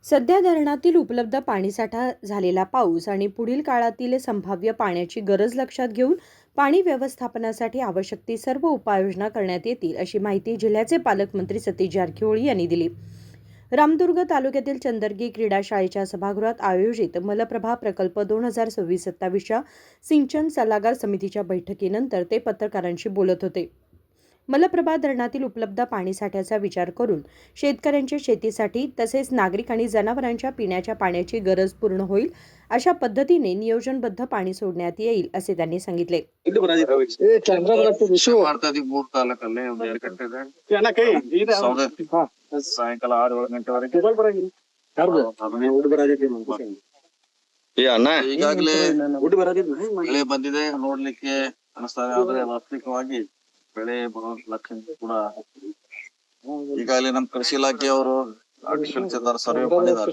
सध्या धरणातील उपलब्ध पाणीसाठा, झालेला पाऊस आणि पुढील काळातील संभाव्य पाण्याची गरज लक्षात घेऊन पाणी व्यवस्थापनासाठी आवश्यक ती सर्व उपाययोजना करण्यात येतील, अशी माहिती जिल्ह्याचे पालकमंत्री सतीश जारकिहोळी यांनी दिली. रामदुर्ग तालुक्यातील चंदरगी क्रीडा शाळेच्या सभागृहात आयोजित मलप्रभा प्रकल्प 2026-27च्या सिंचन सल्लागार समितीच्या बैठकीनंतर ते पत्रकारांशी बोलत होते. मलप्रभा धरणातील उपलब्ध पाणीसाठ्याचा विचार करून शेतकऱ्यांच्या शेतीसाठी तसेच नागरिक आणि जनावरांच्या पिण्याच्या पाण्याची गरज पूर्ण होईल अशा पद्धतीने नियोजनबद्ध पाणी सोडण्यात येईल, असे त्यांनी सांगितले. ಸಾಯಂಕಾಲ 6-7 ಗಂಟೆವರೆಗೆ ಈಗಾಗಲೇ ಬೆಳೆ ಬಂದಿದೆ ನೋಡ್ಲಿಕ್ಕೆ ಅನಿಸ್ತಾ ಇದೆ. ಆದ್ರೆ ವಾಸ್ತವಿಕವಾಗಿ ಬೆಳೆ ಬರೋ ಲಕ್ಷಣ ಕೂಡ ಈಗಾಗಲೇ ನಮ್ಮ ಕೃಷಿ ಇಲಾಖೆಯವರು ಆರ್ಟಿಫಿಷಿಯಲ್ ಸರ್ವೆ ಮಾಡಿದ್ದಾರೆ.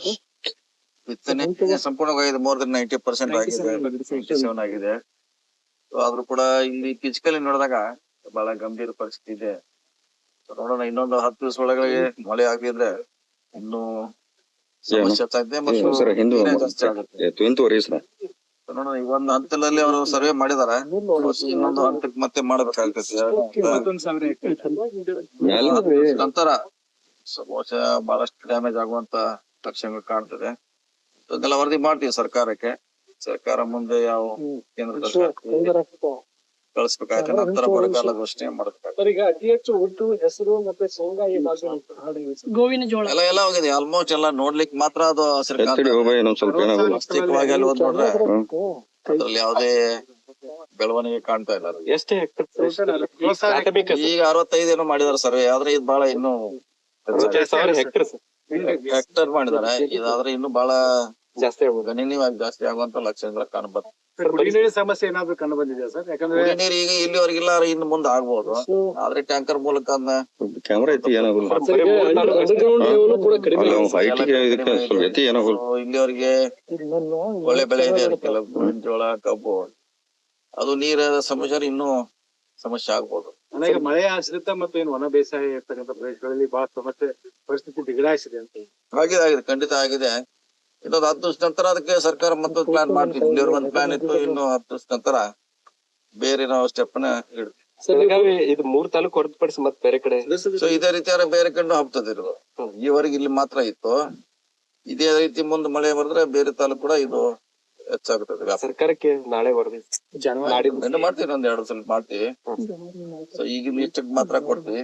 ಬಿತ್ತನೆ ಸಂಪೂರ್ಣವಾಗಿದೆ, ಮೋರ್ ದನ್ 90% ಆಗಿದೆ, 57 ಆಗಿದೆ. ಆದ್ರೂ ಕೂಡ ಇಲ್ಲಿ ಫಿಸಿಕಲಿ ನೋಡಿದಾಗ ಬಹಳ ಗಂಭೀರ ಪರಿಸ್ಥಿತಿ ಇದೆ. ನೋಡೋಣ, ಇನ್ನೊಂದು 10 ದಿವಸ ಒಳಗೆ ಮಳೆ ಆಗಿದ್ರೆ ಇನ್ನು ಸಮಸ್ಯೆ ಆಗ್ತದೆ ಮತ್ತು ಜಾಸ್ತಿ ಆಗುತ್ತೆ. ನೋಡೋಣ, ಈ ಒಂದು ಹಂತದಲ್ಲಿ ಅವರು ಸರ್ವೆ ಮಾಡಿದಾರೆ, ಇನ್ನೊಂದು ಹಂತಕ್ಕೆ ಮತ್ತೆ ಮಾಡಬೇಕಾಗ್ತದೆ. ನಂತರ ಬಹುಶಃ ಬಹಳಷ್ಟು ಡ್ಯಾಮೇಜ್ ಆಗುವಂತ ಲಕ್ಷಣಗಳು ಕಾಣ್ತದೆ. ಅದನ್ನೆಲ್ಲ ವರದಿ ಮಾಡ್ತೀವಿ ಸರ್ಕಾರಕ್ಕೆ. ಸರ್ಕಾರ ಮುಂದೆ ಯಾವ ಕೇಂದ್ರ ಕಳಿಸ್ಬೇಕಾಗುತ್ತೆ, ನಂತರ ಬರಗಾಲ ಘೋಷಣೆ ಮಾಡಬೇಕಾಗುತ್ತೆ. ಈಗ ಅತಿ ಹೆಚ್ಚು ಒಟ್ಟು ಹೆಸರು ಮತ್ತೆ ಶೇಂಗಾ ಈ ಗೋವಿನ ಜೋಳ ಎಲ್ಲ ಹೋಗಿದೆ ಆಲ್ಮೋಸ್ಟ್ ಎಲ್ಲ ನೋಡ್ಲಿಕ್ಕೆ ಮಾತ್ರ ಅದು ವಾಸ್ತವಿಕವಾಗಿ ಅಲ್ಲಿ ಹೋದ್ ನೋಡ್ರೆ ಅದ್ರಲ್ಲಿ ಯಾವುದೇ ಬೆಳವಣಿಗೆ ಕಾಣ್ತಾ ಇಲ್ಲ. ಎಷ್ಟೇ ಈಗ 65 ಏನೋ ಮಾಡಿದಾರೆ ಸರ್ವೆ, ಆದ್ರೆ ಇದು ಬಹಳ ಇನ್ನು ಹೆಕ್ಟರ್ ಮಾಡಿದಾರೆ. ಇದಾದ್ರೆ ಇನ್ನು ಬಹಳ ಗಣನೀಯವಾಗಿ ಜಾಸ್ತಿ ಆಗುವಂತ ಲಕ್ಷಣಗಳು ಕಾಣಬಹುದು. ಕುಡಿಯ ನೀರಿನ ಸಮಸ್ಯೆ ಏನಾದ್ರು ಕಂಡು ಬಂದಿದೆ ಸರ್? ಯಾಕಂದ್ರೆ ಕುಡಿಯ ನೀರು ಈಗ ಇಲ್ಲಿವರೆಗಿಲ್ಲ, ಇನ್ನು ಮುಂದೆ ಆಗ್ಬಹುದು. ಆದ್ರೆ ಟ್ಯಾಂಕರ್ ಮೂಲಕ ಇಲ್ಲಿವರೆಗೆ ಒಳ್ಳೆ ಬೆಳೆ ಇದೆ. ಕೆಲವು ಜೋಳ, ಕಬ್ಬು, ಅದು ನೀರ ಸಮಸ್ಯೆ ಇನ್ನೂ ಸಮಸ್ಯೆ ಆಗ್ಬೋದು. ಈಗ ಮಳೆ ಆಶ್ರಿತ ಮತ್ತು ಏನು ಒಣ ಬೇಸಾಯ ಇರ್ತಕ್ಕಂಥ ಪ್ರದೇಶಗಳಲ್ಲಿ ಬಹಳ ಸಮಸ್ಯೆ ಪರಿಸ್ಥಿತಿ ಬಿಗಡಾಯಿಸಿದೆ ಅಂತ. ಆಗಿದೆ, ಖಂಡಿತ ಆಗಿದೆ. ಇನ್ನೊಂದು 10 ದಿವಸ ನಂತರ ಅದಕ್ಕೆ ಸರ್ಕಾರ ಮತ್ತೊಂದು ಪ್ಲಾನ್ ಮಾಡ್ತೀವಿ. ಇಲ್ಲಿ ಒಂದು ಪ್ಲಾನ್ ಇತ್ತು, ಇನ್ನು 10 ದಿವಸ ನಂತರ ಬೇರೆ ನಾವು ಸ್ಟೆಪ್ ನ ಇಡ್ತೀವಿ. ಇದು 3 ತಾಲೂಕು ಹೊರತುಪಡಿಸಿ ಮತ್ತೆ ಬೇರೆ ಕಡೆ ಸೊ ಇದೇ ರೀತಿಯಾದ ಬೇರೆ ಕಡೆ ಹಬ್ತದಿರೋದು. ಈವರೆಗೆ ಇಲ್ಲಿ ಮಾತ್ರ ಇತ್ತು. ಇದೇ ರೀತಿ ಮುಂದೆ ಮಳೆ ಬರೆದ್ರೆ ಬೇರೆ ತಾಲೂಕು ಕೂಡ ಇದು ಹೆಚ್ಚಾಗುತ್ತದೆ. ಸರ್ಕಾರಕ್ಕೆ ನಾಳೆ ವರದಿ ಮಾಡ್ತೀವಿ, ಒಂದ್ 2 ಸಲ ಮಾಡ್ತೀವಿ. ಸೊ ಈಗಿನ ಇಷ್ಟಕ್ಕೆ ಮಾತ್ರ ಕೊಡ್ತೀವಿ.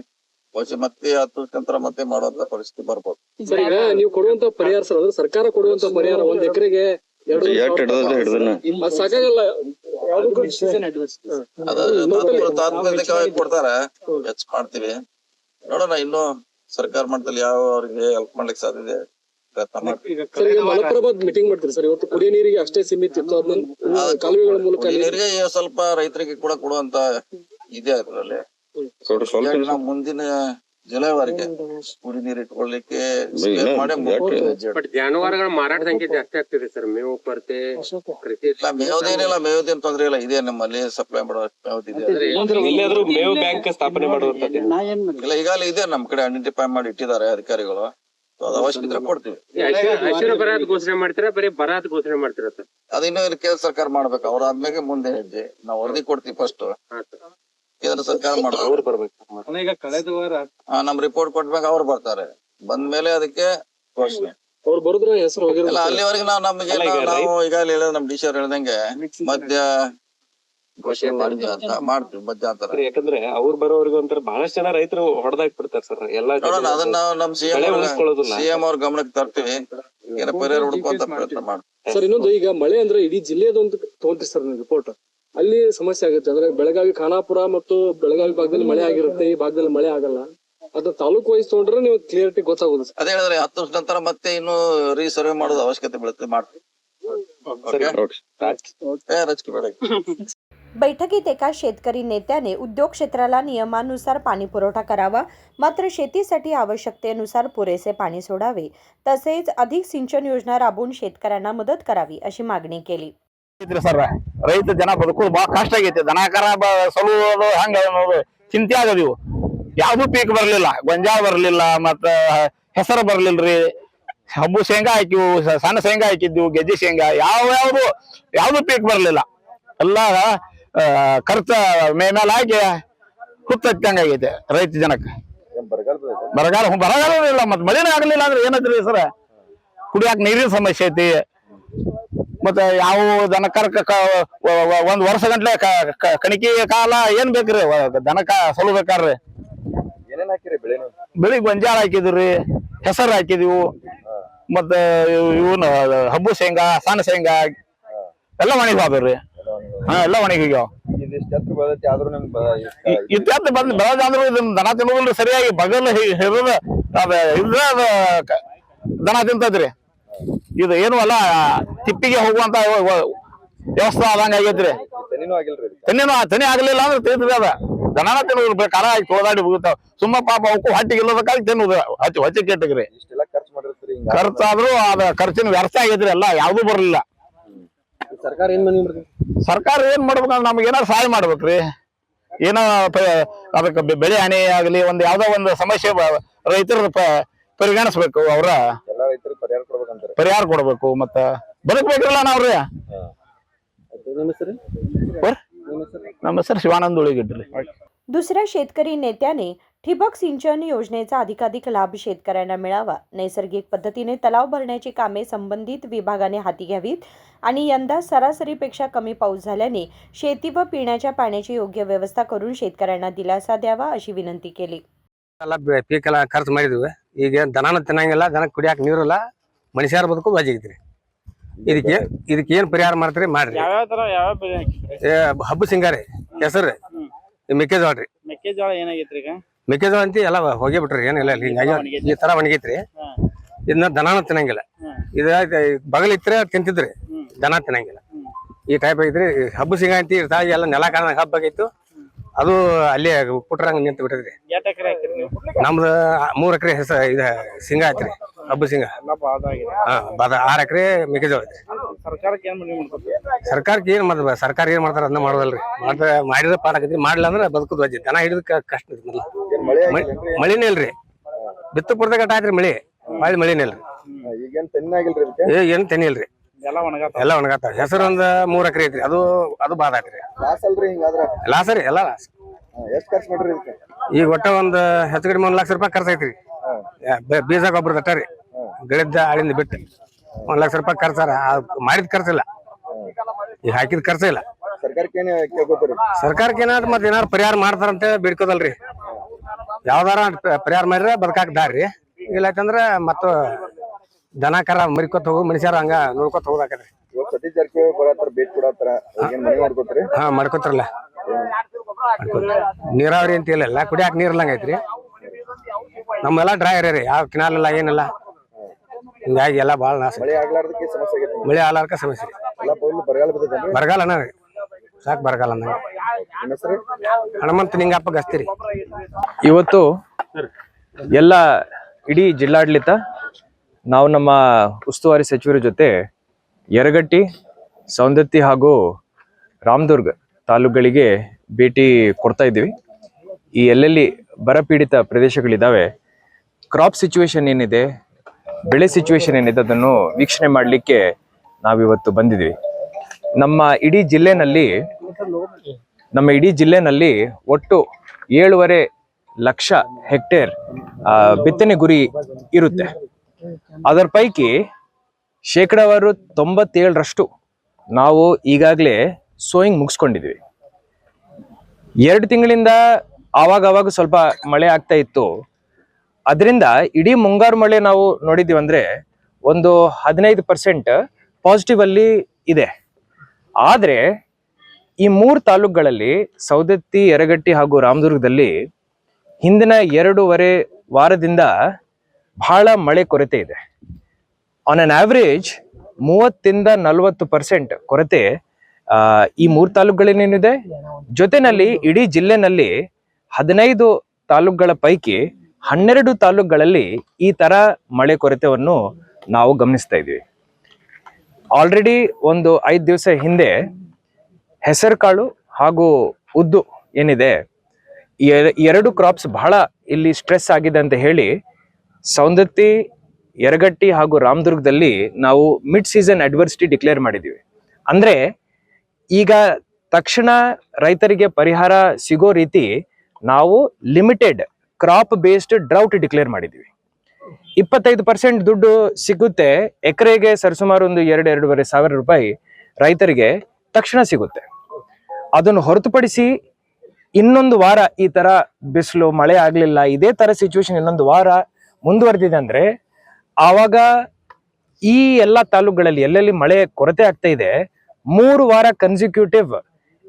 ಬಹುಶಃ ಮತ್ತೆ 10 ದಿವಸ ನಂತರ ಮತ್ತೆ ಮಾಡುವಂತ ಪರಿಸ್ಥಿತಿ ಬರ್ಬೋದು. ನೀವು ಕೊಡುವಂತ ಪರಿಹಾರ ಸರ್, ಅಂದ್ರೆ ಸರ್ಕಾರ ಕೊಡುವಂತ ಪರಿಹಾರ 1 ಎಕರೆಗೆ ಸಾಕಾಗಲ್ಲ. ತಾತ್ಕಾಲಿಕವಾಗಿ ಕೊಡ್ತಾರೆ, ಹೆಚ್ಚು ಮಾಡ್ತೀವಿ. ನೋಡೋಣ, ಇನ್ನು ಸರ್ಕಾರ ಮಟ್ಟದಲ್ಲಿ ಯಾವ ಅವ್ರಿಗೆ ಹೆಲ್ಪ್ ಮಾಡ್ಲಿಕ್ಕೆ ಸಾಧ್ಯತೆ ಮಲಪ್ರಭಾ ಮೀಟಿಂಗ್ ಮಾಡ್ತೀರಿ ಸರ್? ಇವತ್ತು ಕುಡಿಯ ನೀರಿಗೆ ಅಷ್ಟೇ ಸೀಮಿತ ಇತ್ತು, ಅದನ್ನ ಕಾಲುವೆಗಳ ಮೂಲಕ ನೀರಿಗೆ ಸ್ವಲ್ಪ ರೈತರಿಗೆ ಕೂಡ ಕೊಡುವಂತ ಇದೆ. ಅದರಲ್ಲಿ ನಾವು ಮುಂದಿನ ಜುಲೈವರೆಗೆ ಕುಡಿ ನೀರು ಇಟ್ಕೊಳ್ಳಿಕ್ಕೆ ಜಾನುವಾರುಗಳ ಮಾರಾಟ ಸಂಖ್ಯೆ ಜಾಸ್ತಿ ಆಗ್ತಿದೆ ಸರ್. ಮೇವು ಕೊರತೆ, ಮೇವದೇನಿಲ್ಲ, ಮೇವದೇನ್ ತೊಂದ್ರೆ ಇಲ್ಲ, ಇದೆ ನಮ್ಮಲ್ಲಿ ಸಪ್ಲೈ ಮಾಡೋ ಮೇವು ಬ್ಯಾಂಕ್ ಸ್ಥಾಪನೆ ಇಲ್ಲ. ಈಗಾಗಲೇ ಇದೆ ನಮ್ ಕಡೆ, ಐಡೆಂಟಿಫೈ ಮಾಡಿ ಇಟ್ಟಿದ್ದಾರೆ ಅಧಿಕಾರಿಗಳು. ಅದು ಅವಶ್ಯಕ ಇದ್ರೆ ಕೊಡ್ತೀವಿ. ಬರಾತ್ ಘೋಷಣೆ ಮಾಡ್ತೀರಾ, ಬರೀ ಬರಾತ್ ಘೋಷಣೆ ಮಾಡ್ತೀರಾ ಸರ್? ಅದಿನ್ನೂ ಕೇಂದ್ರ ಸರ್ಕಾರ ಮಾಡ್ಬೇಕು. ಅವ್ರ ಆದ್ಮೇಲೆ ಮುಂದೆ ಹೆಜ್ಜೆ ನಾವು ವರದಿ ಕೊಡ್ತೀವಿ. ಫಸ್ಟ್ ಕೇಂದ್ರ ಸರ್ಕಾರ ಮಾಡ್ಬೇಕು. ಈಗ ಕಳೆದ ವಾರ ನಮ್ ರಿಪೋರ್ಟ್ ಕೊಟ್ಟಾಗ ಅವ್ರು ಬರ್ತಾರೆ. ಬಂದ್ಮೇಲೆ ಅದಕ್ಕೆ ಘೋಷಣೆ ಅವ್ರು ಬರೋದ್ರ ಹೆಸರು ಇಲ್ಲ. ಅಲ್ಲಿವರೆಗೆ ನಾವು ಈಗಾಗಲೇ ಹೇಳಿದ್ರೆ ನಮ್ ಡಿಸಿ ಅವ್ರು ಹೇಳ್ದಂಗೆ ಮಧ್ಯ ಘೋಷಣೆ ಮಾಡಿದ್ವಿ ಅಂತ ಮಾಡ್ತೀವಿ ಮಧ್ಯಾಂತರ. ಯಾಕಂದ್ರೆ ಅವ್ರು ಬರೋವರೆಗೂ ಒಂಥರ ಬಹಳಷ್ಟು ಜನ ರೈತರು ಹೊಡೆದಾಕ್ ಬಿಡ್ತಾರೆ ಸರ್ ಎಲ್ಲ. ನೋಡೋಣ, ಅದನ್ನ ನಾವು ನಮ್ ಸಿಎಂ ಅವ್ರ ಗಮನಕ್ಕೆ ತರ್ತೀವಿ. ಏನೋ ಪರಿಹಾರ ಹುಡುಕುವಂತ ಪ್ರಯತ್ನ ಮಾಡ್ತೀವಿ ಸರ್. ಇನ್ನೊಂದು, ಈಗ ಮಳೆ ಅಂದ್ರೆ ಇಡೀ ಜಿಲ್ಲೆಯದೊಂದು ತಗೊಂತೀವಿ ಸರ್ ರಿಪೋರ್ಟ್. ಅಲ್ಲಿ ಸಮಸ್ಯೆ ಆಗುತ್ತೆ. ಅಂದ್ರೆ ಬೆಳಗಾವಿ, ಖಾನಾಪುರ ಮತ್ತು ಬೆಳಗಾವಿ ಭಾಗದಲ್ಲಿ ಮಳೆ ಆಗಿರುತ್ತೆ, ಈ ಭಾಗದಲ್ಲಿ ಮಳೆ ಆಗಲ್ಲ. ಅದ ತಾಲೂಕು ವೈಸ್ ತಗೊಂಡ್ರೆ ನೀವು ಕ್ಲಿಯರಿಟಿ ಗೊತ್ತಾಗೋದು. ಅದೇ ಹೇಳಿದ್ರೆ 10 ವರ್ಷ ನಂತರ ಮತ್ತೆ ಇನ್ನು ರೀಸರ್ವೆ ಮಾಡೋದು ಅವಶ್ಯಕತೆ ಬೀಳುತ್ತೆ, ಮಾಡ್ತೀವಿ. बैठकीत एका शेतकरी नेत्याने उद्योग क्षेत्राला नियमानुसार पाणी पुरवठा करावा, मात्र शेतीसाठी आवश्यकतेनुसार पुरेसे पाणी सोडावे, तसेच अधिक सिंचन योजना राबवून शेतकऱ्यांना मदत करावी, अशी मागणी केली. ಸರ್, ರೈತ ಜನ ಬದುಕೋದು ಬಹಳ ಕಷ್ಟ ಆಗೈತಿ. ದನಕರ ಸಲುವುದು ಹಂಗ ಅನ್ನೋದು ಚಿಂತೆ ಆಗೋದು. ಇವು ಯಾವ್ದು ಪೀಕ್ ಬರ್ಲಿಲ್ಲ, ಗೊಂಜಾಳ ಬರ್ಲಿಲ್ಲ, ಮತ್ತ ಹೆಸರು ಬರ್ಲಿಲ್ರಿ, ಹಬ್ಬು ಶೇಂಗಾ ಹಾಕಿವು, ಸಣ್ಣ ಶೇಂಗಾ ಹಾಕಿದ್ವು, ಗೆಜ್ಜೆ ಶೇಂಗಾ ಯಾವ್ದು ಪೀಕ್ ಬರ್ಲಿಲ್ಲ. ಎಲ್ಲ ಖರ್ಚ ಮೇಲೆ ಹಾಕಿ ಹುತ್ತಂಗಾಗೈತೆ ರೈತ ಜನಕ್ಕೆ. ಬರಗಾಲ ಇಲ್ಲ, ಮತ್ ಮಳೆನೇ ಆಗ್ಲಿಲ್ಲ ಅಂದ್ರೆ ಏನೈತ್ರಿ ಸರ್? ಕುಡಿಯಾಕ ನೀರಿನ ಸಮಸ್ಯೆ ಐತಿ. ಮತ್ತೆ ಯಾವ ದನಕರಕ್ಕ ಒಂದ್ ವರ್ಷ ಗಂಟ್ಲೆ ಕಣಿಕಿ ಕಾಲ ಏನ್ ಬೇಕ್ರಿ ದನಕ ಸೊಲ್ಬೇಕಾರ್ರಿ. ಬೆಳಿ ಗೊಂಜಾಳ ಹಾಕಿದ್ರಿ, ಹೆಸರು ಹಾಕಿದಿವು, ಮತ್ತ ಇವನ್ ಹಬ್ಬು ಶೇಂಗಾ, ಸಣ್ಣ ಶೇಂಗಾ ಎಲ್ಲ ಒಣಗಿ ಹೋದ್ರಿ. ಎಲ್ಲ ಒಣಗಿ ಹೋಗ್ಯಾವ. ಇತ್ಯರ್ಥ ಬಂದ್ ಬೆಳೆದಂದ್ರು ಇದನ್ನ ದನ ತಿನ್ನುವುದ್ರಿ ಸರಿಯಾಗಿ. ಬಗಲ್ ಹಿರಿದ ಅದ ದನ ತಿಂತದ್ರಿ. ಇದು ಏನು ಅಲ್ಲ, ತಿಪ್ಪಿಗೆ ಹೋಗುವಂತ ವ್ಯವಸ್ಥೆ ಆದಂಗ ಆಗೈತ್ರಿ. ತನಿ ಆಗ್ಲಿಲ್ಲ ಅಂದ್ರೆ ತಿಂದ್ರಿ ಅದ ದನನ ತಿನ್ನುದು. ಕಾರ ಆಗಿ ತೋದಾಡಿ ಹೋಗುತ್ತಾವ. ಸುಮ್ಮ ಪಾಪ ಅವಕ್ಕೂ ಹೊಟ್ಟಿಗೆ ಇಲ್ಲದಕ್ಕಾಗಿ ತಿನ್ನುದು ಹೊಚ್ಚಿ ಕೆಟ್ಟಗ್ರಿ. ಖರ್ಚಾದ್ರೂ ಅದ ಖರ್ಚಿನ ವ್ಯರ್ಥ ಆಗೈತ್ರಿ. ಎಲ್ಲ ಯಾವ್ದು ಬರ್ಲಿಲ್ಲ. ಸರ್ಕಾರ ಏನ್ ಮಾಡ್ಬೇಕಂದ್ರೆ ನಮ್ಗೆ ಏನಾರು ಸಹಾಯ ಮಾಡ್ಬೇಕ್ರಿ. ಏನೋ ಅದಕ್ಕೆ ಬೆಳೆ ಹಾನಿ ಆಗ್ಲಿ, ಒಂದ್ ಯಾವ್ದೋ ಒಂದು ಸಮಸ್ಯೆ ರೈತರ ಪರಿಗಣಿಸ್ಬೇಕು. ಅವ್ರ ಪರಿಹಾರ ಕೊಡ್ಬೇಕು. ಮತ್ತ ಬದುಕ್ಬೇಕಿರಲ್ಲ ನಾವ್ರಿ. ನಮ್ಮ ಹೆಸರು ಶಿವಾನಂದ ಉಳಿಗಿಡ್ರಿ. दुसऱ्या शेतकरी नेत्याने ठिबक सिंचन योजनेचा अधिकाधिक लाभ शेतकऱ्यांना मिळावा, नैसर्गिक पद्धतीने तलाव भरण्याची कामे संबंधित विभागाने हाती घ्यावीत आणि यंदा सरासरीपेक्षा कमी पाऊस झाल्याने शेती व पिण्याच्या पाण्याची योग्य व्यवस्था करून शेतकऱ्यांना दिलासा द्यावा अशी विनंती केली. ಪೀಕ್ ಎಲ್ಲ ಖರ್ಚು ಮಾಡಿದ್ವಿ. ಈಗ ದನನ ತಿನ್ನಂಗಿಲ್ಲ, ದನ ಕುಡಿಯಾಕ ನೀರಿಲ್ಲ, ಮನುಷ್ಯರ ಬದುಕು ಬಾಜಿಗಿದ್ರಿ. ಇದಕ್ಕೆ ಏನ್ ಪರಿಹಾರ ಮಾಡ್ತೀರಿ ಮಾಡ್ರಿ. ಹಬ್ಬು ಸಿಂಗಾರಿ ಹೆಸರು ಮೆಕ್ಕೆಜೋಳ ರೀ. ಮೆಕ್ಕೆಜೋಳ ಏನಾಗೈತ್ರಿ ಈಗ? ಮೆಕ್ಕೆಜೋಳ ಅಂತ ಎಲ್ಲ ಹೋಗಿ ಬಿಟ್ರಿ. ಏನಿಲ್ಲ ಹಿಂಗಾಗಿ ಈ ತರ ಒಣಗೈತ್ರಿ. ಇದನ್ನ ದನನ ತಿನ್ನಂಗಿಲ್ಲ. ಇದ ಬಗಲ್ ಇತ್ರೆ ತಿಂತಿದ್ರಿ, ದನ ತಿನ್ನಂಗಿಲ್ಲ. ಈ ಟೈಪ್ ಐತ್ರಿ. ಹಬ್ಬು ಸಿಂಗ ಅಂತ ಇರ್ತಾವ ಎಲ್ಲ ನೆಲ ಕಾಣ ಹಬ್ಬ ಆಗೈತು. ಅದು ಅಲ್ಲಿ ಪುಟ್ರಂಗ ನಿಂತು ಬಿಟ್ಟಿದ್ರಿ. ನಮ್ದು 3 ಎಕರೆ ಹೆಸರು ಇದ ಸಿಂಗ ಐತ್ರಿ, ಹಬ್ಬು ಸಿಂಗ. 6 ಎಕರೆ ಮೆಕ್ಕೆಜೋಳ ಐತ್ರಿ. ಸರ್ಕಾರಕ್ಕೆ ಏನ್ ಮಾಡ್ತಾರೆ? ಸರ್ಕಾರ ಏನ್ ಮಾಡ್ತಾರ ಅದನ್ನ ಮಾಡೋದಲ್ರಿ. ಮಾಡಿದ್ರೆ ಪಾಠ ಆಗೈತಿ, ಮಾಡ್ಲಿಲ್ಲ ಅಂದ್ರೆ ಬದುಕುದು ವಜ್ಜಿ. ದನ ಹಿಡಿದ ಕಷ್ಟ ಮಳಿನೇ ಇಲ್ರಿ. ಬಿತ್ತು ಪುರ್ದಾಗ ಆಯ್ತ್ರಿ ಮಳಿ, ಮಳಿನೇ ಇಲ್ರಿ. ಏನ್ ತೆನಿ ಇಲ್ರಿ, ಎಲ್ಲ ಒಣಗಾತಾವ. ಹೆಸರು ಒಂದ್ 3 ಎಕರೆ ಐತ್ರಿ. ಅದು ಬಾದ ಐತ್ರಿ. ಲಾಸ್ ರೀ, ಎಲ್ಲ ಲಾಸ್. ಈಗ ಒಟ್ಟ ಒಂದ್ ಹೆಚ್ಚು ಕಡಿಮೆ 1 ಲಕ್ಷ ರೂಪಾಯಿ ಖರ್ಚು ಐತ್ರಿ. ಬೀಜ ಗೊಬ್ಬರ ತಟ್ಟಾರಿ, ಗಿಡದ ಆಳಿಂದ ಬಿಟ್ಟು 1 ಲಕ್ಷ ರೂಪಾಯಿ ಖರ್ಚಾರ. ಮಾಡಿದ ಖರ್ಚಿಲ್ಲ, ಈಗ ಹಾಕಿದ ಖರ್ಚ ಇಲ್ಲ. ಸರ್ಕಾರಕ್ಕೆ ಏನಾದ್ರು ಮತ್ತೆ ಏನಾದ್ರು ಪರಿಹಾರ ಮಾಡ್ತಾರಂತ ಬೇಡ್ಕೋದಲ್ರಿ. ಯಾವ್ದಾರ ಪರಿಹಾರ ಮಾಡಿದ್ರೆ ಬದುಕಾಕ್ದಾರ್ರಿ. ಇಲ್ಲ ಯಾಕಂದ್ರ ಮತ್ತ ದನ ಕರ ಮರಿಕೊತ್ ಹೋಗು, ಮನುಷ್ಯರ ಹಂಗ ನೋಡ್ಕೊತ ಹೋಗಾಕತ್ರಿ. ಹಾ ಮಾಡ್ಕೋತಾರಲ್ಲ. ನೀರಾವರಿ ಅಂತ ಇಲ್ಲ, ಕುಡಿಯಾಕ ನೀರ್ಲಂಗ ಐತ್ರಿ. ನಮ್ಮೆಲ್ಲಾ ಡ್ರೈ ಏರಿಯಾ ರೀ, ಯಾವ ಕಿನಾಲ್ ಇಲ್ಲ, ಏನಿಲ್ಲ. ಹಿಂಗಾಗಿ ಎಲ್ಲಾ ಬಾಳ ನಾಶ. ಮಳೆ ಆಗ್ಲಾರ್ಕ ಸಮಸ್ಯೆ ರೀ. ಬರಗಾಲ ಅನ್ನರಿ, ಸಾಕ್ ಬರಗಾಲ ಅನ್ನಂಗ. ಹನುಮಂತ ನಿಂಗಪ್ಪ ಗಸ್ತಿರಿ. ಇವತ್ತು ಎಲ್ಲ ಇಡೀ ಜಿಲ್ಲಾಡಳಿತ ನಾವು ನಮ್ಮ ಉಸ್ತುವಾರಿ ಸಚಿವರ ಜೊತೆ ಯರಗಟ್ಟಿ, ಸೌಂದತ್ತಿ ಹಾಗೂ ರಾಮದುರ್ಗ ತಾಲೂಕುಗಳಿಗೆ ಭೇಟಿ ಕೊಡ್ತಾ ಇದ್ದೀವಿ. ಈ ಎಲ್ಲೆಲ್ಲಿ ಬರಪೀಡಿತ ಪ್ರದೇಶಗಳಿದ್ದಾವೆ, ಕ್ರಾಪ್ ಸಿಚುವೇಶನ್ ಏನಿದೆ, ಬೆಳೆ ಸಿಚುವೇಶನ್ ಏನಿದೆ, ಅದನ್ನು ವೀಕ್ಷಣೆ ಮಾಡಲಿಕ್ಕೆ ನಾವಿವತ್ತು ಬಂದಿದ್ದೀವಿ. ನಮ್ಮ ಇಡೀ ಜಿಲ್ಲೆನಲ್ಲಿ ಒಟ್ಟು 7.5 ಲಕ್ಷ ಹೆಕ್ಟೇರ್ ಬಿತ್ತನೆ ಗುರಿ ಇರುತ್ತೆ. ಅದರ ಪೈಕಿ 97% ನಾವು ಈಗಾಗಲೇ ಸೋಯಿಂಗ್ ಮುಗಿಸ್ಕೊಂಡಿದ್ವಿ. 2 ತಿಂಗಳಿಂದ ಆವಾಗ ಸ್ವಲ್ಪ ಮಳೆ ಆಗ್ತಾ ಇತ್ತು. ಅದರಿಂದ ಇಡೀ ಮುಂಗಾರು ಮಳೆ ನಾವು ನೋಡಿದ್ದೀವಿ ಅಂದ್ರೆ ಒಂದು 15% ಪಾಸಿಟಿವ್ ಅಲ್ಲಿ ಇದೆ. ಆದ್ರೆ ಈ 3 ತಾಲೂಕುಗಳಲ್ಲಿ ಸೌದತ್ತಿ, ಯರಗಟ್ಟಿ ಹಾಗೂ ರಾಮದುರ್ಗದಲ್ಲಿ ಹಿಂದಿನ 2.5 ವಾರದಿಂದ ಬಹಳ ಮಳೆ ಕೊರತೆ ಇದೆ. ಆನ್ ಅನ್ ಆವರೇಜ್ 30-40% ಕೊರತೆ ಈ 3 ತಾಲೂಕುಗಳೇನಿದೆ. ಜೊತೆನಲ್ಲಿ ಇಡೀ ಜಿಲ್ಲೆನಲ್ಲಿ 15 ತಾಲೂಕುಗಳ ಪೈಕಿ 12 ತಾಲೂಕುಗಳಲ್ಲಿ ಈ ತರ ಮಳೆ ಕೊರತೆಯನ್ನು ನಾವು ಗಮನಿಸ್ತಾ ಇದ್ದೀವಿ. ಆಲ್ರೆಡಿ ಒಂದು 5 ದಿವಸ ಹಿಂದೆ ಹೆಸರು ಕಾಳು ಹಾಗೂ ಉದ್ದು ಏನಿದೆ, 2 ಕ್ರಾಪ್ಸ್ ಬಹಳ ಇಲ್ಲಿ ಸ್ಟ್ರೆಸ್ ಆಗಿದೆ ಅಂತ ಹೇಳಿ ಸೌಂದತ್ತಿ, ಯರಗಟ್ಟಿ ಹಾಗೂ ರಾಮದುರ್ಗದಲ್ಲಿ ನಾವು ಮಿಡ್ ಸೀಸನ್ ಅಡ್ವರ್ಸಿಟಿ ಡಿಕ್ಲೇರ್ ಮಾಡಿದೀವಿ. ಅಂದ್ರೆ ಈಗ ತಕ್ಷಣ ರೈತರಿಗೆ ಪರಿಹಾರ ಸಿಗೋ ರೀತಿ ನಾವು limited crop based drought declare ಮಾಡಿದೀವಿ. 25% ದುಡ್ಡು ಸಿಗುತ್ತೆ, ಎಕರೆಗೆ ಸರಿಸುಮಾರು ಒಂದು 2-2.5 ಸಾವಿರ ರೂಪಾಯಿ ರೈತರಿಗೆ ತಕ್ಷಣ ಸಿಗುತ್ತೆ. ಅದನ್ನು ಹೊರತುಪಡಿಸಿ ಇನ್ನೊಂದು ವಾರ ಈ ತರ ಬಿಸಿಲು ಮಳೆ ಆಗ್ಲಿಲ್ಲ, ಇದೇ ತರ ಸಿಚುವೇಶನ್ ಇನ್ನೊಂದು ವಾರ ಮುಂದುವರೆದಿದೆ ಅಂದ್ರೆ ಆವಾಗ ಈ ಎಲ್ಲಾ ತಾಲೂಕುಗಳಲ್ಲಿ ಎಲ್ಲೆಲ್ಲಿ ಮಳೆ ಕೊರತೆ ಆಗ್ತಾ ಇದೆ 3 ವಾರ consecutive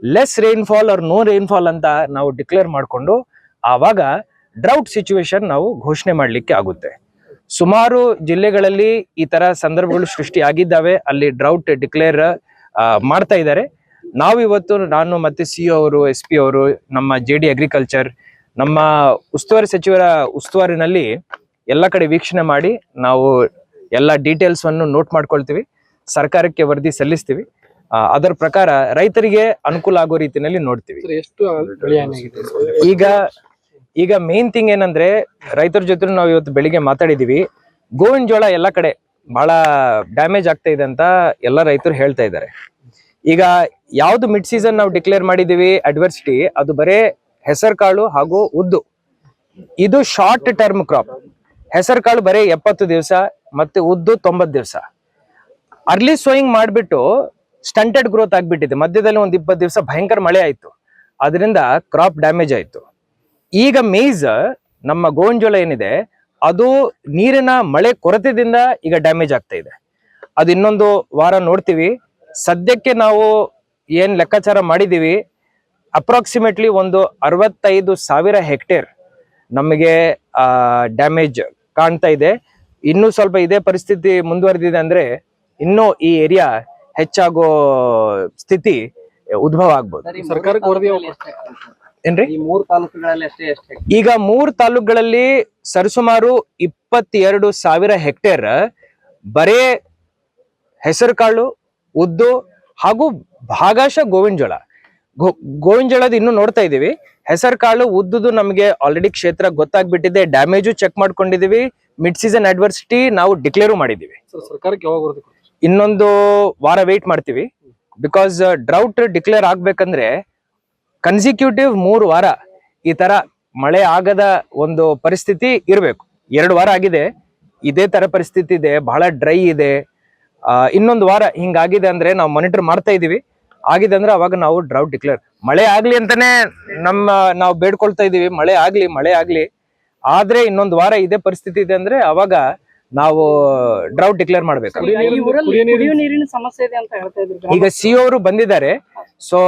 less rainfall or no rainfall ಅಂತ ನಾವು ಡಿಕ್ಲೇರ್ ಮಾಡಿಕೊಂಡು ಆವಾಗ ಡ್ರೌಟ್ ಸಿಚುವೇಶನ್ ನಾವು ಘೋಷಣೆ ಮಾಡ್ಲಿಕ್ಕೆ ಆಗುತ್ತೆ. ಸುಮಾರು ಜಿಲ್ಲೆಗಳಲ್ಲಿ ಈ ತರ ಸಂದರ್ಭಗಳು ಸೃಷ್ಟಿ ಆಗಿದ್ದಾವೆ, ಅಲ್ಲಿ ಡ್ರೌಟ್ ಡಿಕ್ಲೇರ್ ಮಾಡ್ತಾ ಇದ್ದಾರೆ. ನಾವು ಇವತ್ತು ನಾನು ಮತ್ತೆ ಸಿಇಒ ಅವರು, SP ಅವರು, ನಮ್ಮ JD ಅಗ್ರಿಕಲ್ಚರ್, ನಮ್ಮ ಉಸ್ತುವಾರಿ ಸಚಿವರ ಉಸ್ತುವಾರಿನಲ್ಲಿ ಎಲ್ಲ ಕಡೆ ವೀಕ್ಷಣೆ ಮಾಡಿ ನಾವು ಎಲ್ಲ ಡೀಟೇಲ್ಸ್ ಅನ್ನು ನೋಟ್ ಮಾಡ್ಕೊಳ್ತೀವಿ, ಸರ್ಕಾರಕ್ಕೆ ವರದಿ ಸಲ್ಲಿಸ್ತೀವಿ. ಅದರ ಪ್ರಕಾರ ರೈತರಿಗೆ ಅನುಕೂಲ ಆಗೋ ರೀತಿಯಲ್ಲಿ ನೋಡ್ತೀವಿ. ಎಷ್ಟು ಬೆಳೆ ಹಾನಿ ಆಗಿದೆ? ಈಗ ಮೇನ್ ಥಿಂಗ್ ಏನಂದ್ರೆ ರೈತರ ಜೊತೆ ನಾವು ಇವತ್ತು ಬೆಳಿಗ್ಗೆ ಮಾತಾಡಿದೀವಿ. ಗೋವಿನ ಜೋಳ ಎಲ್ಲ ಕಡೆ ಬಹಳ ಡ್ಯಾಮೇಜ್ ಆಗ್ತಾ ಇದೆ ಅಂತ ಎಲ್ಲ ರೈತರು ಹೇಳ್ತಾ ಇದ್ದಾರೆ. ಈಗ ಯಾವ್ದು ಮಿಡ್ ಸೀಸನ್ ನಾವು ಡಿಕ್ಲೇರ್ ಮಾಡಿದೀವಿ ಅಡ್ವರ್ಸಿಟಿ, ಅದು ಬರೇ ಹೆಸರು ಕಾಳು ಹಾಗೂ ಉದ್ದು. ಇದು ಶಾರ್ಟ್ ಟರ್ಮ್ ಕ್ರಾಪ್. ಹೆಸರು ಕಾಳು ಬರೇ 70 ದಿವಸ ಮತ್ತೆ ಉದ್ದು 90 ದಿವಸ. ಅರ್ಲಿ ಸೋಯಿಂಗ್ ಮಾಡ್ಬಿಟ್ಟು ಸ್ಟಂಟೆಡ್ ಗ್ರೋತ್ ಆಗ್ಬಿಟ್ಟಿದೆ. ಮಧ್ಯದಲ್ಲಿ ಒಂದು 20 ದಿವಸ ಭಯಂಕರ ಮಳೆ ಆಯ್ತು, ಅದರಿಂದ ಕ್ರಾಪ್ ಡ್ಯಾಮೇಜ್ ಆಯ್ತು. ಈಗ ಮೇಜ್ ನಮ್ಮ ಗೋವಿನ ಜೋಳ ಏನಿದೆ ಅದು ನೀರಿನ ಮಳೆ ಕೊರತೆದಿಂದ ಈಗ ಡ್ಯಾಮೇಜ್ ಆಗ್ತಾ ಇದೆ. ಅದು ಇನ್ನೊಂದು ವಾರ ನೋಡ್ತೀವಿ. ಸದ್ಯಕ್ಕೆ ನಾವು ಏನ್ ಲೆಕ್ಕಾಚಾರ ಮಾಡಿದೀವಿ ಅಪ್ರಾಕ್ಸಿಮೇಟ್ಲಿ ಒಂದು 65,000 ಹೆಕ್ಟೇರ್ ನಮಗೆ ಡ್ಯಾಮೇಜ್ ಕಾಣ್ತಾ ಇದೆ. ಇನ್ನೂ ಸ್ವಲ್ಪ ಇದೇ ಪರಿಸ್ಥಿತಿ ಮುಂದುವರೆದಿದೆ ಅಂದ್ರೆ ಇನ್ನೂ ಈ ಏರಿಯಾ ಹೆಚ್ಚಾಗೋ ಸ್ಥಿತಿ ಉದ್ಭವ ಆಗ್ಬೋದು. ಸರ್ಕಾರಕ್ಕೆ ವರದಿ ಏನ್ರಿ ಈಗ 3 ತಾಲೂಕುಗಳಲ್ಲಿ ಸರಿಸುಮಾರು 22,000 ಹೆಕ್ಟೇರ್ ಬರೇ ಹೆಸರು ಕಾಳು, ಉದ್ದು ಹಾಗೂ ಭಾಗಶಃ ಗೋವಿನ ಜೋಳ. ಗೋವಿನ ಜೋಳದ ಇನ್ನು ನೋಡ್ತಾ ಇದೀವಿ. ಹೆಸರು ಕಾಳು, ಉದ್ದುದು ನಮಗೆ ಆಲ್ರೆಡಿ ಕ್ಷೇತ್ರ ಗೊತ್ತಾಗ್ಬಿಟ್ಟಿದೆ, ಡ್ಯಾಮೇಜು ಚೆಕ್ ಮಾಡ್ಕೊಂಡಿದೀವಿ, ಮಿಡ್ ಸೀಸನ್ ಅಡ್ವರ್ಸಿಟಿ ನಾವು ಡಿಕ್ಲೇರು ಮಾಡಿದೀವಿ. ಸರ್ಕಾರಕ್ಕೆ ಯಾವಾಗ ವರದಿ? ಇನ್ನೊಂದು ವಾರ ವೇಟ್ ಮಾಡ್ತೀವಿ. ಬಿಕಾಸ್ ಡ್ರೌಟ್ ಡಿಕ್ಲೇರ್ ಆಗ್ಬೇಕಂದ್ರೆ ಕನ್ಸಿಕ್ಯೂಟಿವ್ 3 ವಾರ ಈ ತರ ಮಳೆ ಆಗದ ಒಂದು ಪರಿಸ್ಥಿತಿ ಇರಬೇಕು. 2 ವಾರ ಆಗಿದೆ, ಇದೇ ತರ ಪರಿಸ್ಥಿತಿ ಇದೆ, ಬಹಳ ಡ್ರೈ ಇದೆ. ಇನ್ನೊಂದು ವಾರ ಹಿಂಗಾಗಿದೆ ಅಂದ್ರೆ ನಾವು ಮಾನಿಟರ್ ಮಾಡ್ತಾ ಇದೀವಿ. ಆಗಿದೆ ಅಂದ್ರೆ ಅವಾಗ ನಾವು ಡ್ರೌಟ್ ಡಿಕ್ಲೇರ್ ಮಳೆ ಆಗ್ಲಿ ಅಂತಾನೆ ನಾವು ಬೇಡ್ಕೊಳ್ತಾ ಇದೀವಿ. ಮಳೆ ಆಗ್ಲಿ ಆದ್ರೆ ಇನ್ನೊಂದು ವಾರ ಇದೇ ಪರಿಸ್ಥಿತಿ ಇದೆ ಅಂದ್ರೆ ಅವಾಗ ನಾವು ಡ್ರೌಟ್ ಡಿಕ್ಲೇರ್ ಮಾಡ್ಬೇಕು. ನೀರಿನ ಸಮಸ್ಯೆ ಇದೆ ಅಂತ ಹೇಳ್ತಾ ಇದ್ರು. ಈಗ CO ಅವರು ಬಂದಿದ್ದಾರೆ. ಸೊ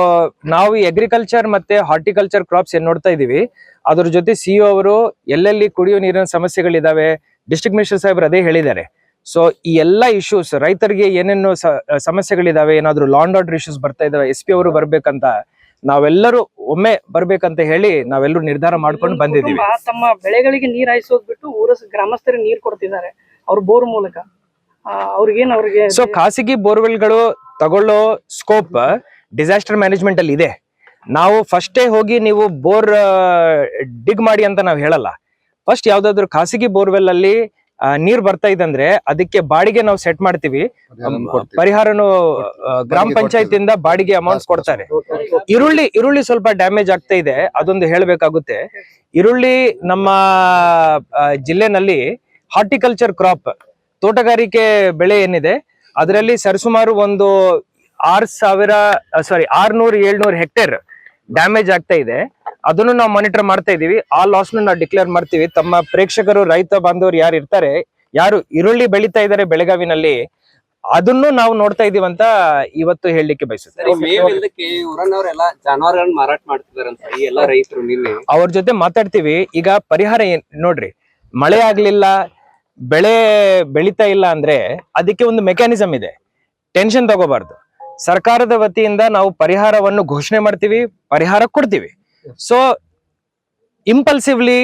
ನಾವು ಅಗ್ರಿಕಲ್ಚರ್ ಮತ್ತೆ ಹಾರ್ಟಿಕಲ್ಚರ್ ಕ್ರಾಪ್ಸ್ ಏನ್ ನೋಡ್ತಾ ಇದೀವಿ, ಅದ್ರ ಜೊತೆ CO ಅವರು ಎಲ್ಲೆಲ್ಲಿ ಕುಡಿಯೋ ನೀರಿನ ಸಮಸ್ಯೆಗಳಿದಾವೆ, ಡಿಸ್ಟ್ರಿಕ್ಟ್ ಮಿನಿಸ್ಟರ್ ಸಾಹೇಬ್ರು ಅದೇ ಹೇಳಿದ್ದಾರೆ. ಸೊ ಈ ಎಲ್ಲಾ ಇಶ್ಯೂಸ್ ರೈತರಿಗೆ ಏನೇನು ಸಮಸ್ಯೆಗಳಿದಾವೆ, ಏನಾದ್ರು ಲಾ ಅಂಡ್ ಆರ್ಡರ್ ಇಶ್ಯೂಸ್ ಬರ್ತಾ ಇದಾವೆ, SP ಅವರು ಬರ್ಬೇಕಂತ ನಾವೆಲ್ಲರೂ ಒಮ್ಮೆ ಬರ್ಬೇಕಂತ ಹೇಳಿ ನಾವೆಲ್ಲರೂ ನಿರ್ಧಾರ ಮಾಡ್ಕೊಂಡು ಬಂದಿದ್ದೀವಿ. ತಮ್ಮ ಬೆಳೆಗಳಿಗೆ ನೀರ್ ಹಾಯಿಸೋದ್ ಬಿಟ್ಟು ಗ್ರಾಮಸ್ಥರಿಗೆ ನೀರ್ ಕೊಡ್ತಿದ್ದಾರೆ ಅವ್ರ ಬೋರ್ ಮೂಲಕ. ಅವ್ರಿಗೆ ಸೊ ಖಾಸಗಿ ಬೋರ್ವೆಲ್ಗಳು ತಗೊಳ್ಳೋ ಸ್ಕೋಪ್ ಡಿಸಾಸ್ಟರ್ ಮ್ಯಾನೇಜ್ಮೆಂಟ್ ಅಲ್ಲಿ ಇದೆ. ನಾವು ಫಸ್ಟೇ ಹೋಗಿ ನೀವು ಬೋರ್ ಡಿಗ್ ಮಾಡಿ ಅಂತ ನಾವು ಹೇಳಲ್ಲ. ಫಸ್ಟ್ ಯಾವ್ದಾದ್ರು ಖಾಸಗಿ ಬೋರ್ವೆಲ್ ಅಲ್ಲಿ ನೀರ್ ಬರ್ತಾ ಇದೆ ಅಂದ್ರೆ ಅದಕ್ಕೆ ಬಾಡಿಗೆ ನಾವು ಸೆಟ್ ಮಾಡ್ತೀವಿ. ಪರಿಹಾರನು ಗ್ರಾಮ ಪಂಚಾಯತಿಯಿಂದ ಬಾಡಿಗೆ ಅಮೌಂಟ್ ಕೊಡ್ತಾರೆ. ಈರುಳ್ಳಿ ಸ್ವಲ್ಪ ಡ್ಯಾಮೇಜ್ ಆಗ್ತಾ ಇದೆ, ಅದೊಂದು ಹೇಳ್ಬೇಕಾಗುತ್ತೆ. ಈರುಳ್ಳಿ ನಮ್ಮ ಜಿಲ್ಲೆನಲ್ಲಿ ಹಾರ್ಟಿಕಲ್ಚರ್ ಕ್ರಾಪ್, ತೋಟಗಾರಿಕೆ ಬೆಳೆ ಏನಿದೆ ಅದರಲ್ಲಿ ಸರಿಸುಮಾರು ಒಂದು 600-700 ಹೆಕ್ಟೇರ್ ಡ್ಯಾಮೇಜ್ ಆಗ್ತಾ ಇದೆ. ಅದನ್ನು ನಾವು ಮಾನಿಟರ್ ಮಾಡ್ತಾ ಇದೀವಿ. ಆ ಲಾಸ್ ನಾವು ಡಿಕ್ಲೇರ್ ಮಾಡ್ತೀವಿ. ತಮ್ಮ ಪ್ರೇಕ್ಷಕರು, ರೈತ ಬಾಂಧವರು ಯಾರು ಇರ್ತಾರೆ, ಯಾರು ಈರುಳ್ಳಿ ಬೆಳೀತಾ ಇದಾರೆ ಬೆಳಗಾವಿನಲ್ಲಿ, ಅದನ್ನು ನಾವು ನೋಡ್ತಾ ಇದೀವಿ ಅಂತ ಇವತ್ತು ಹೇಳಲಿಕ್ಕೆ ಬಯಸುತ್ತೆ. ಜಾನುವಾರುಗಳನ್ನ ಮಾರಾಟ ಮಾಡ್ತಿದಾರಂತ ಈ ಎಲ್ಲಾ ರೈತರು ನಿನ್ನೆ ಅವ್ರ ಜೊತೆ ಮಾತಾಡ್ತೀವಿ. ಈಗ ಪರಿಹಾರ ಏನ್ ನೋಡ್ರಿ, ಮಳೆ ಆಗ್ಲಿಲ್ಲ, ಬೆಳೆ ಬೆಳೀತಾ ಇಲ್ಲ ಅಂದ್ರೆ ಅದಕ್ಕೆ ಒಂದು ಮೆಕ್ಯಾನಿಸಮ್ ಇದೆ. ಟೆನ್ಷನ್ ತಗೋಬಾರ್ದು. ಸರ್ಕಾರದ ವತಿಯಿಂದ ನಾವು ಪರಿಹಾರವನ್ನು ಘೋಷಣೆ ಮಾಡ್ತೀವಿ, ಪರಿಹಾರ ಕೊಡ್ತೀವಿ. ಸೊ ಇಂಪಲ್ಸಿವ್ಲಿ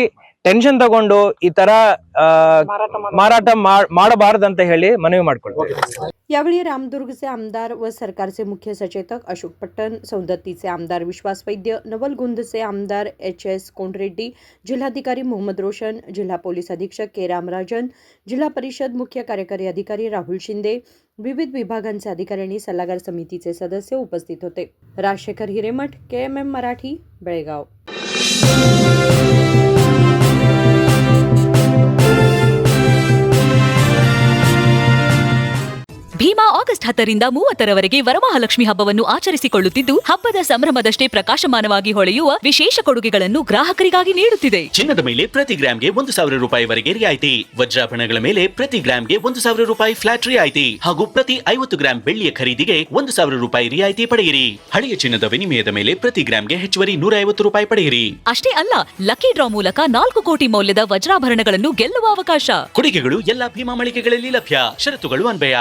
ಟೆನ್ಷನ್ ತಗೊಂಡು ಈ ತರ ಮಾರಾಟ ಮಾಡಬಾರ್ದು ಅಂತ ಹೇಳಿ ಮನವಿ ಮಾಡ್ಕೊಳ್ತೀವಿ. यावेळी रामदुर्गचे आमदार व सरकारचे मुख्य सचेतक अशोक पट्टण, सौंदत्तीचे आमदार विश्वास वैद्य, नवलगुंदचे आमदार HS कोंडरेड्डी, जिल्हाधिकारी मोहम्मद रोशन, जिल्हा पोलीस अधीक्षक के रामराजन, जिल्हा परिषद मुख्य कार्यकारी अधिकारी राहुल शिंदे, विविध विभागांचे अधिकारी आणि सल्लागार समितीचे सदस्य उपस्थित होते. राजशेखर हिरेमठ, KMM मराठी, बेळगाव. ಭೀಮಾ ಆಗಸ್ಟ್ 10ರಿಂದ 30ರವರೆಗೆ ವರಮಹಾಲಕ್ಷ್ಮಿ ಹಬ್ಬವನ್ನು ಆಚರಿಸಿಕೊಳ್ಳುತ್ತಿದ್ದು, ಹಬ್ಬದ ಸಂಭ್ರಮದಷ್ಟೇ ಪ್ರಕಾಶಮಾನವಾಗಿ ಹೊಳೆಯುವ ವಿಶೇಷ ಕೊಡುಗೆಗಳನ್ನು ಗ್ರಾಹಕರಿಗಾಗಿ ನೀಡುತ್ತಿದೆ. ಚಿನ್ನದ ಮೇಲೆ ಪ್ರತಿ ಗ್ರಾಮ್ಗೆ 1,000 ರೂಪಾಯಿವರೆಗೆ ರಿಯಾಯಿತಿ, ವಜ್ರಾಭರಣಗಳ ಮೇಲೆ ಪ್ರತಿ ಗ್ರಾಮ್ಗೆ 1,000 ರೂಪಾಯಿ ಫ್ಲಾಟ್ ರಿಯಾಯಿತಿ ಹಾಗೂ ಪ್ರತಿ 50 ಗ್ರಾಂ ಬೆಳ್ಳಿಯ ಖರೀದಿಗೆ 1,000 ರೂಪಾಯಿ ರಿಯಾಯಿತಿ ಪಡೆಯಿರಿ. ಹಳೆಯ ಚಿನ್ನದ ವಿನಿಮಯದ ಮೇಲೆ ಪ್ರತಿ ಗ್ರಾಮ್ಗೆ ಹೆಚ್ಚುವರಿ 150 ರೂಪಾಯಿ ಪಡೆಯಿರಿ. ಅಷ್ಟೇ ಅಲ್ಲ, ಲಕ್ಕಿ ಡ್ರಾ ಮೂಲಕ 4 ಕೋಟಿ ಮೌಲ್ಯದ ವಜ್ರಾಭರಣಗಳನ್ನು ಗೆಲ್ಲುವ ಅವಕಾಶ. ಕೊಡುಗೆಗಳು ಎಲ್ಲಾ ಭೀಮಾ ಮಳಿಗೆಗಳಲ್ಲಿ ಲಭ್ಯ. ಷರತ್ತುಗಳು ಅನ್ವಯ.